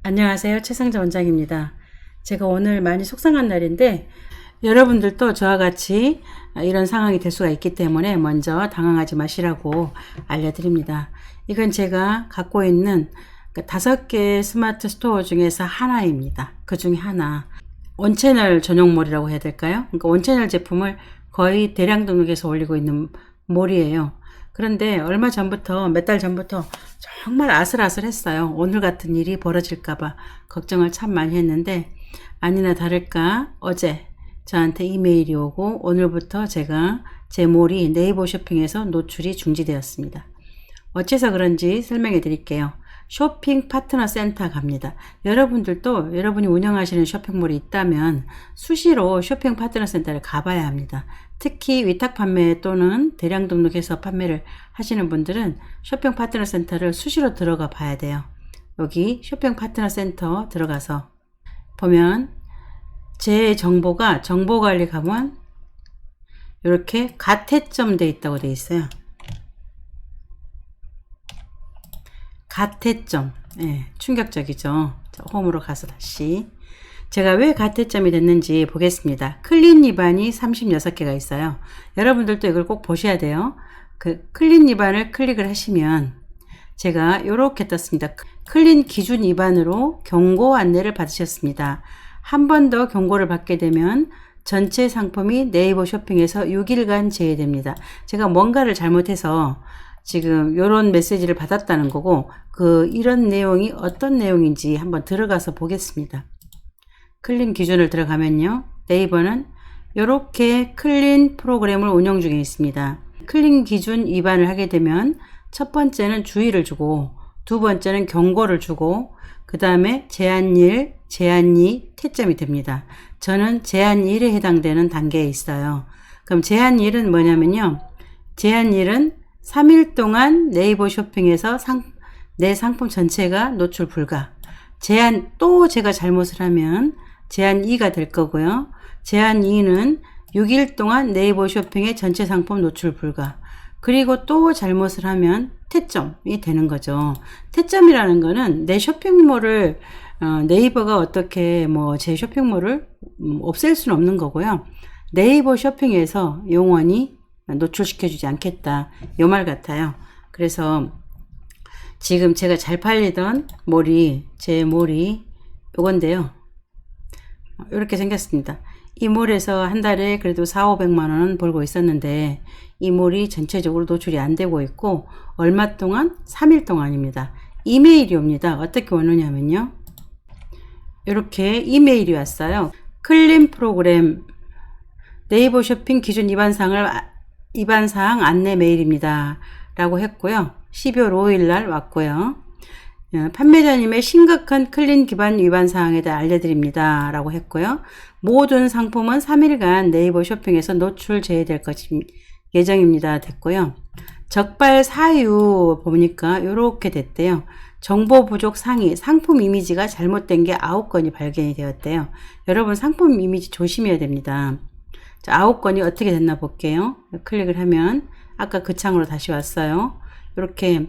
안녕하세요. 최상자 원장입니다. 제가 오늘 많이 속상한 날인데 여러분들도 저와 같이 이런 상황이 될 수가 있기 때문에 먼저 당황하지 마시라고 알려드립니다. 이건 제가 갖고 있는 5개 스마트 스토어 중에서 하나입니다. 그 중에 하나. 원채널 전용몰이라고 해야 될까요? 그러니까 원채널 제품을 거의 대량 등록해서 올리고 있는 몰이에요. 그런데 얼마 전부터, 몇 달 전부터 정말 아슬아슬했어요. 오늘 같은 일이 벌어질까봐 걱정을 참 많이 했는데 아니나 다를까 어제 저한테 이메일이 오고 오늘부터 제가 제 몰이 네이버 쇼핑에서 노출이 중지되었습니다. 어째서 그런지 설명해 드릴게요. 쇼핑 파트너 센터 갑니다. 여러분들도 여러분이 운영하시는 쇼핑몰이 있다면 수시로 쇼핑 파트너 센터를 가봐야 합니다. 특히 위탁 판매 또는 대량 등록해서 판매를 하시는 분들은 쇼핑 파트너 센터를 수시로 들어가 봐야 돼요. 여기 쇼핑 파트너 센터 들어가서 보면 제 정보가 정보관리 가면 이렇게 가태점 돼 있다고 돼 있어요. 가태점. 충격적이죠. 자, 홈으로 가서 다시 제가 왜 가태점이 됐는지 보겠습니다. 클린 입안이 36개가 있어요. 여러분들도 이걸 꼭 보셔야 돼요. 그 클린 입안을 클릭을 하시면 제가 이렇게 떴습니다. 클린 기준 입안으로 경고 안내를 받으셨습니다. 한 번 더 경고를 받게 되면 전체 상품이 네이버 쇼핑에서 6일간 제외됩니다. 제가 뭔가를 잘못해서 지금 이런 메시지를 받았다는 거고 이런 내용이 어떤 내용인지 한번 들어가서 보겠습니다. 클린 기준을 들어가면요. 네이버는 이렇게 클린 프로그램을 운영 중에 있습니다. 클린 기준 위반을 하게 되면 첫 번째는 주의를 주고 두 번째는 경고를 주고 그 다음에 제한1, 제한2, 퇴점이 됩니다. 저는 제한1에 해당되는 단계에 있어요. 그럼 제한1은 뭐냐면요. 제한1은 3일 동안 네이버 쇼핑에서 내 상품 전체가 노출 불가. 또 제가 잘못을 하면 제한 2가 될 거고요. 제한 2는 6일 동안 네이버 쇼핑의 전체 상품 노출 불가. 그리고 또 잘못을 하면 퇴점이 되는 거죠. 퇴점이라는 거는 내 쇼핑몰을 네이버가 어떻게 제 쇼핑몰을 없앨 수는 없는 거고요. 네이버 쇼핑에서 영원히 노출시켜주지 않겠다. 요 말 같아요. 그래서 지금 제가 잘 팔리던 제 몰이 요건데요. 이렇게 생겼습니다. 이 몰에서 한 달에 그래도 400~500만 원은 벌고 있었는데 이 몰이 전체적으로 노출이 안 되고 있고 얼마 동안? 3일 동안입니다. 이메일이 옵니다. 어떻게 오느냐면요. 이렇게 이메일이 왔어요. 클린 프로그램 네이버 쇼핑 기준 위반사항 안내 메일입니다. 라고 했고요. 12월 5일 날 왔고요. 판매자님의 심각한 클린 기반 위반사항에 대해 알려드립니다. 라고 했고요. 모든 상품은 3일간 네이버 쇼핑에서 노출 제외될 예정입니다. 됐고요. 적발 사유 보니까 이렇게 됐대요. 정보 부족 상위, 상품 이미지가 잘못된 게 9건이 발견이 되었대요. 여러분 상품 이미지 조심해야 됩니다. 자, 9건이 어떻게 됐나 볼게요. 클릭을 하면 아까 그 창으로 다시 왔어요. 이렇게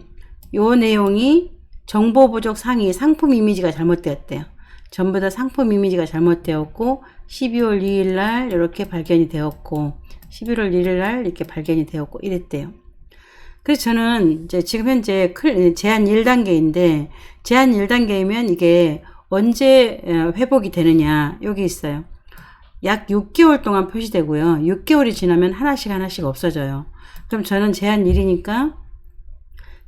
요 내용이 정보 부족 상위 상품 이미지가 잘못되었대요. 전부 다 상품 이미지가 잘못되었고 12월 2일 날 이렇게 발견이 되었고 11월 1일 날 이렇게 발견이 되었고 이랬대요. 그래서 저는 이제 지금 현재 제한 1단계인데 제한 1단계이면 이게 언제 회복이 되느냐 여기 있어요. 약 6개월 동안 표시되고요. 6개월이 지나면 하나씩 없어져요. 그럼 저는 제한 1이니까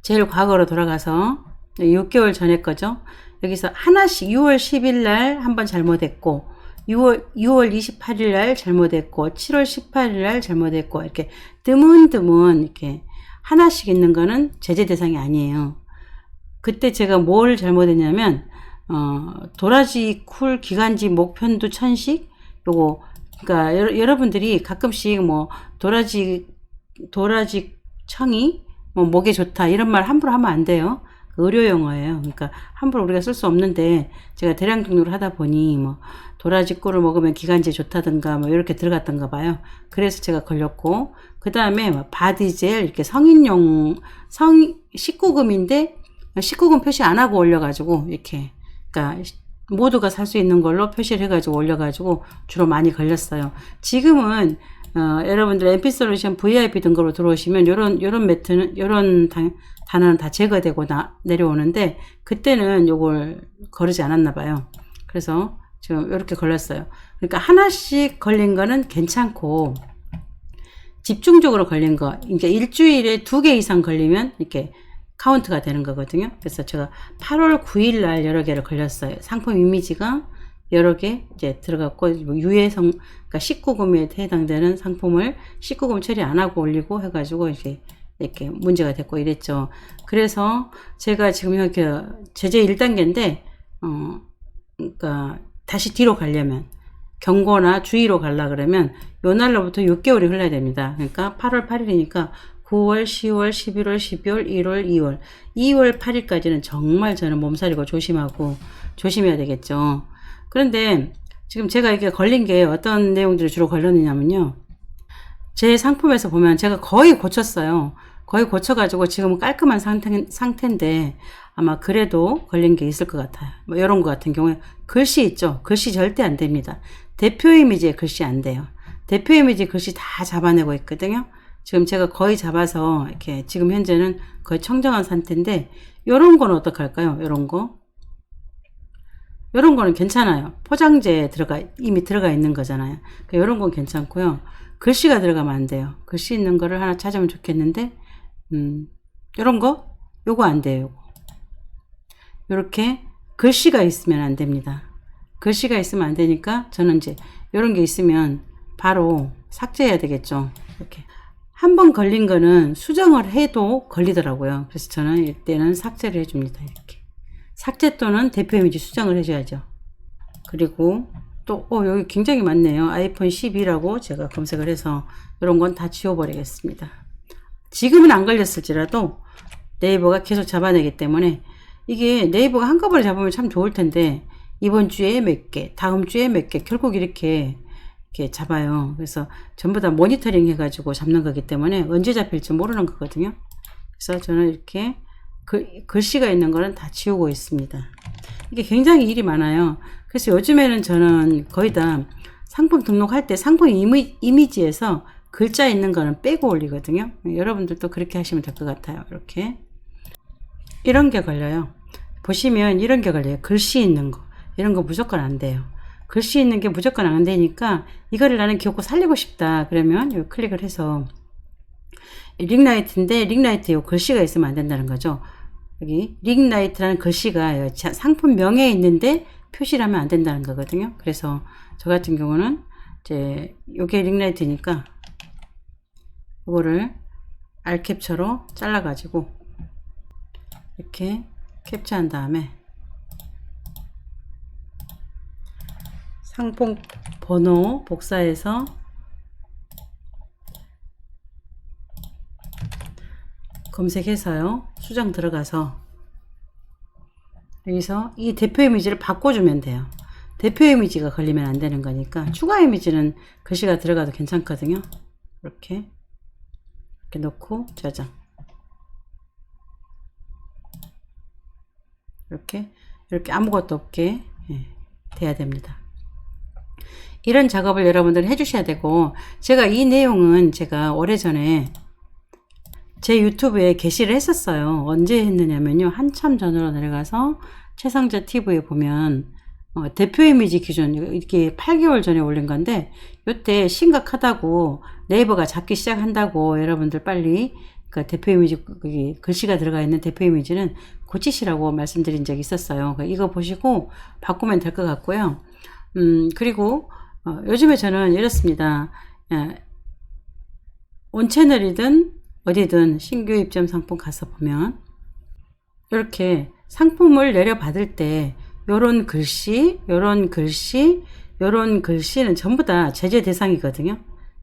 제일 과거로 돌아가서 6개월 전에 거죠. 여기서 하나씩 6월 10일 날 한번 잘못했고 6월 28일 날 잘못했고 7월 18일 날 잘못했고 이렇게 드문드문 이렇게 하나씩 있는 거는 제재 대상이 아니에요. 그때 제가 뭘 잘못했냐면 도라지 쿨 기관지 목편두 천식 요거 그러니까 여러분들이 가끔씩 도라지 청이 목에 좋다 이런 말 함부로 하면 안 돼요. 의료 용어예요. 그러니까 함부로 우리가 쓸 수 없는데 제가 대량 등록을 하다 보니 도라지 꿀을 먹으면 기관지에 좋다든가 이렇게 들어갔던가 봐요. 그래서 제가 걸렸고 그 다음에 바디젤 이렇게 성인용 19금인데 19금 표시 안 하고 올려가지고 이렇게 그러니까 모두가 살 수 있는 걸로 표시를 해가지고 올려가지고 주로 많이 걸렸어요. 지금은 여러분들 MP 솔루션 VIP 등급으로 들어오시면 요런 매트는 요런 단어는 다 제거되고 내려오는데 그때는 요걸 거르지 않았나 봐요. 그래서 지금 이렇게 걸렸어요. 그러니까 하나씩 걸린 거는 괜찮고 집중적으로 걸린 거, 그러니까 일주일에 2개 이상 걸리면 이렇게 카운트가 되는 거거든요. 그래서 제가 8월 9일 날 여러 개를 걸렸어요. 상품 이미지가 여러 개 이제 들어갔고, 뭐 유해성, 그러니까 19금에 해당되는 상품을 19금 처리 안 하고 올리고 해가지고 이렇게 문제가 됐고 이랬죠. 그래서 제가 지금 이렇게 제재 1단계인데, 그러니까 다시 뒤로 가려면, 경고나 주의로 가려 그러면 요 날로부터 6개월이 흘러야 됩니다. 그러니까 8월 8일이니까 9월, 10월, 11월, 12월, 1월, 2월. 2월 8일까지는 정말 저는 몸살이고 조심해야 되겠죠. 그런데 지금 제가 이게 걸린 게 어떤 내용들이 주로 걸렸느냐면요. 제 상품에서 보면 제가 거의 고쳤어요. 거의 고쳐가지고 지금은 깔끔한 상태인데 아마 그래도 걸린 게 있을 것 같아요. 뭐 이런 거 같은 경우에 글씨 있죠. 글씨 절대 안 됩니다. 대표 이미지에 글씨 안 돼요. 대표 이미지 글씨 다 잡아내고 있거든요. 지금 제가 거의 잡아서 이렇게 지금 현재는 거의 청정한 상태인데 요런 건 어떡할까요? 요런 거. 요런 거는 괜찮아요. 포장재에 이미 들어가 있는 거잖아요. 그러니까 요런 건 괜찮고요. 글씨가 들어가면 안 돼요. 글씨 있는 거를 하나 찾으면 좋겠는데, 요런 거? 요거 안 돼요, 요거. 요렇게 글씨가 있으면 안 됩니다. 글씨가 있으면 안 되니까 저는 이제 요런 게 있으면 바로 삭제해야 되겠죠. 이렇게. 한 번 걸린 거는 수정을 해도 걸리더라고요. 그래서 저는 이때는 삭제를 해줍니다. 이렇게. 삭제 또는 대표 이미지 수정을 해줘야죠. 그리고 또 여기 굉장히 많네요. 아이폰 12라고 제가 검색을 해서 이런 건 다 지워버리겠습니다. 지금은 안 걸렸을지라도 네이버가 계속 잡아내기 때문에 이게 네이버가 한꺼번에 잡으면 참 좋을 텐데 이번 주에 몇 개, 다음 주에 몇 개, 결국 이렇게 잡아요. 그래서 전부 다 모니터링 해가지고 잡는 거기 때문에 언제 잡힐지 모르는 거거든요. 그래서 저는 이렇게 글씨가 있는 거는 다 지우고 있습니다. 이게 굉장히 일이 많아요. 그래서 요즘에는 저는 거의 다 상품 등록할 때 상품 이미지에서 글자 있는 거는 빼고 올리거든요. 여러분들도 그렇게 하시면 될 것 같아요. 이렇게. 이런 게 걸려요. 보시면 이런 게 걸려요. 글씨 있는 거. 이런 거 무조건 안 돼요. 글씨 있는 게 무조건 안 되니까 이거를 나는 귀엽고 살리고 싶다. 그러면 요 클릭을 해서 링라이트인데 링라이트에 글씨가 있으면 안 된다는 거죠. 여기 링라이트라는 글씨가 상품 명에 있는데 표시를 하면 안 된다는 거거든요. 그래서 저 같은 경우는 이제 요게 링라이트니까 이거를 알캡처로 잘라 가지고 이렇게 캡처한 다음에 상품 번호 복사해서 검색해서요. 수정 들어가서 여기서 이 대표 이미지를 바꿔주면 돼요. 대표 이미지가 걸리면 안 되는 거니까 추가 이미지는 글씨가 들어가도 괜찮거든요. 이렇게 넣고 저장. 이렇게 아무것도 없게 돼야 됩니다. 이런 작업을 여러분들 해주셔야 되고, 제가 이 내용은 제가 오래전에 제 유튜브에 게시를 했었어요. 언제 했느냐면요. 한참 전으로 내려가서 최상자 TV에 보면 대표 이미지 기준 이렇게 8개월 전에 올린 건데 이때 심각하다고 네이버가 잡기 시작한다고 여러분들 빨리 그 대표 이미지 글씨가 들어가 있는 대표 이미지는 고치시라고 말씀드린 적이 있었어요. 이거 보시고 바꾸면 될 것 같고요. 그리고 요즘에 저는 이렇습니다. 온 채널이든 어디든 신규 입점 상품 가서 보면 이렇게 상품을 내려받을 때 요런 글씨, 요런 글씨는 전부 다 제재 대상이거든요.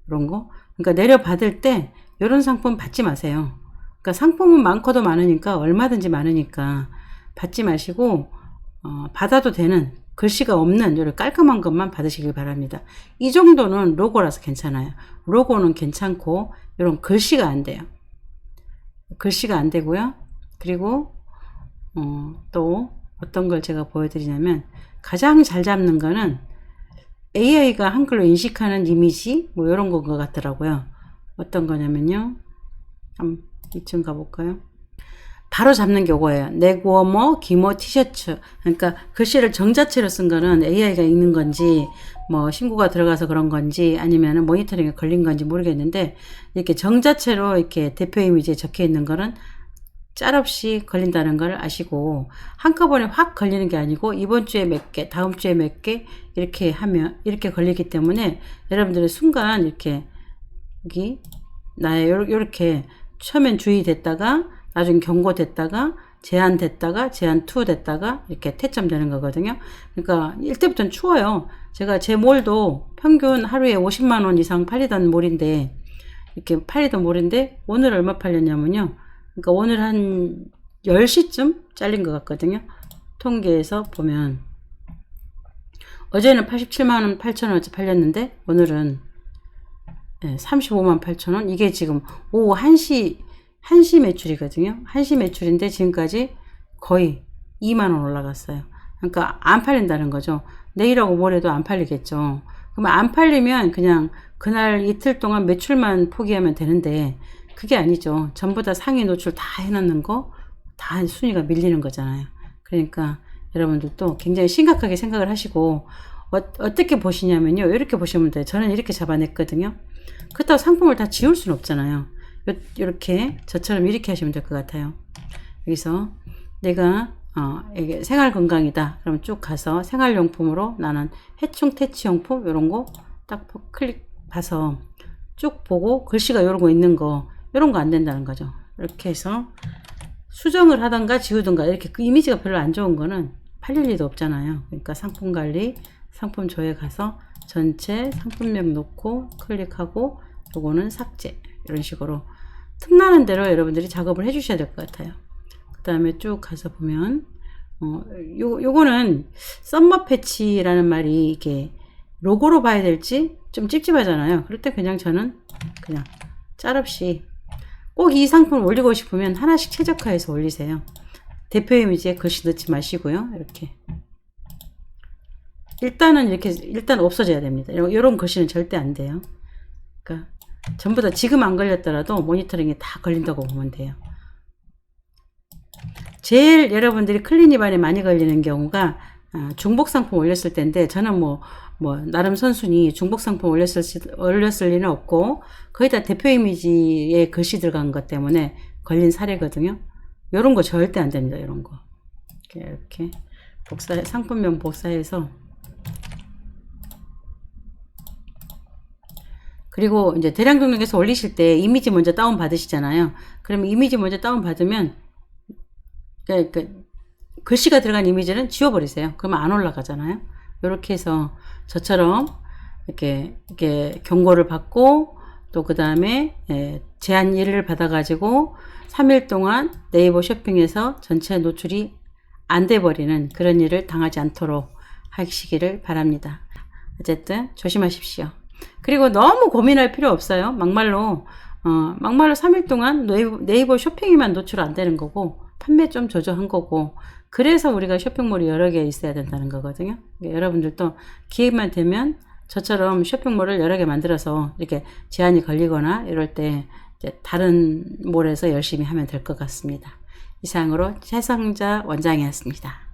이런 거. 그러니까 내려받을 때 요런 상품 받지 마세요. 그러니까 상품은 많고도 많으니까 얼마든지 많으니까 받지 마시고 받아도 되는 글씨가 없는 요런 깔끔한 것만 받으시길 바랍니다. 이 정도는 로고라서 괜찮아요. 로고는 괜찮고 요런 글씨가 안 돼요. 글씨가 안 되고요. 그리고 또 어떤 걸 제가 보여드리냐면, 가장 잘 잡는 거는 AI가 한글로 인식하는 이미지 뭐 이런 거 같더라고요. 어떤 거냐면요, 한번 이쯤 가볼까요? 바로 잡는 게 이거예요. 네고모 기모 티셔츠. 그러니까 글씨를 정자체로 쓴 거는 AI가 읽는 건지 뭐 신고가 들어가서 그런 건지 아니면 모니터링에 걸린 건지 모르겠는데, 이렇게 정자체로 이렇게 대표 이미지에 적혀 있는 거는 짤없이 걸린다는 걸 아시고, 한꺼번에 확 걸리는 게 아니고 이번 주에 몇 개, 다음 주에 몇 개 이렇게 하면 이렇게 걸리기 때문에 여러분들이 순간 이렇게 여기 나의 요렇게 처음엔 주의됐다가 나중에 경고됐다가 제한됐다가 제한2 됐다가 이렇게 태점되는 거거든요. 그러니까 이때부터는 추워요. 제가 제 몰도 평균 하루에 50만 원 이상 팔리던 몰인데, 이렇게 팔리던 몰인데 오늘 얼마 팔렸냐면요, 그러니까 오늘 한 10시쯤 잘린 것 같거든요. 통계에서 보면 어제는 87만 원 8천 원어치 팔렸는데 오늘은 35만 8천 원. 이게 지금 오후 1시 매출이거든요. 1시 매출인데 지금까지 거의 2만 원 올라갔어요. 그러니까 안 팔린다는 거죠. 내일하고 모레도 안 팔리겠죠. 그러면 안 팔리면 그냥 그날 이틀 동안 매출만 포기하면 되는데, 그게 아니죠. 전부 다 상위 노출 다 해놓는 거, 다 순위가 밀리는 거잖아요. 그러니까 여러분들도 굉장히 심각하게 생각을 하시고, 어떻게 보시냐면요, 이렇게 보시면 돼요. 저는 이렇게 잡아냈거든요. 그렇다고 상품을 다 지울 수는 없잖아요. 이렇게 저처럼 이렇게 하시면 될 것 같아요. 여기서 내가 이게 생활 건강이다 그럼 쭉 가서 생활용품으로 나는 해충 퇴치용품 이런 거 딱 클릭 봐서 쭉 보고, 글씨가 이런 거 있는 거 이런 거 안 된다는 거죠. 이렇게 해서 수정을 하던가 지우던가, 이렇게 그 이미지가 별로 안 좋은 거는 팔릴 리도 없잖아요. 그러니까 상품 관리, 상품 조회 가서 전체 상품명 놓고 클릭하고, 요거는 삭제, 이런 식으로 틈나는 대로 여러분들이 작업을 해 주셔야 될 것 같아요. 그 다음에 쭉 가서 보면 요거는 썸머 패치라는 말이 이게 로고로 봐야 될지 좀 찝찝하잖아요. 그럴 때 그냥 저는 그냥 짤없이, 꼭 이 상품을 올리고 싶으면 하나씩 최적화해서 올리세요. 대표 이미지에 글씨 넣지 마시고요. 이렇게 일단은 이렇게 일단 없어져야 됩니다. 이런 글씨는 절대 안 돼요. 그러니까 전부 다 지금 안 걸렸더라도 모니터링에 다 걸린다고 보면 돼요. 제일 여러분들이 클린 입안에 많이 걸리는 경우가 중복 상품 올렸을 때인데, 저는 뭐 나름 선순위 중복 상품 올렸을 리는 없고 거의 다 대표 이미지에 글씨 들어간 것 때문에 걸린 사례거든요. 요런 거 절대 안 됩니다. 이런 거 이렇게 상품명 복사해서, 그리고 이제 대량 등록해서 올리실 때 이미지 먼저 다운 받으시잖아요. 그러면 이미지 먼저 다운 받으면 글씨가 들어간 이미지는 지워버리세요. 그러면 안 올라가잖아요. 이렇게 해서 저처럼 이렇게 경고를 받고, 또 그 다음에 제한 1을 받아가지고 3일 동안 네이버 쇼핑에서 전체 노출이 안 돼버리는 그런 일을 당하지 않도록 하시기를 바랍니다. 어쨌든 조심하십시오. 그리고 너무 고민할 필요 없어요. 막말로 3일 동안 네이버 쇼핑에만 노출 안 되는 거고, 판매 좀 조정한 거고, 그래서 우리가 쇼핑몰이 여러 개 있어야 된다는 거거든요. 여러분들도 기회만 되면 저처럼 쇼핑몰을 여러 개 만들어서 이렇게 제한이 걸리거나 이럴 때 이제 다른 몰에서 열심히 하면 될 것 같습니다. 이상으로 최성자 원장이었습니다.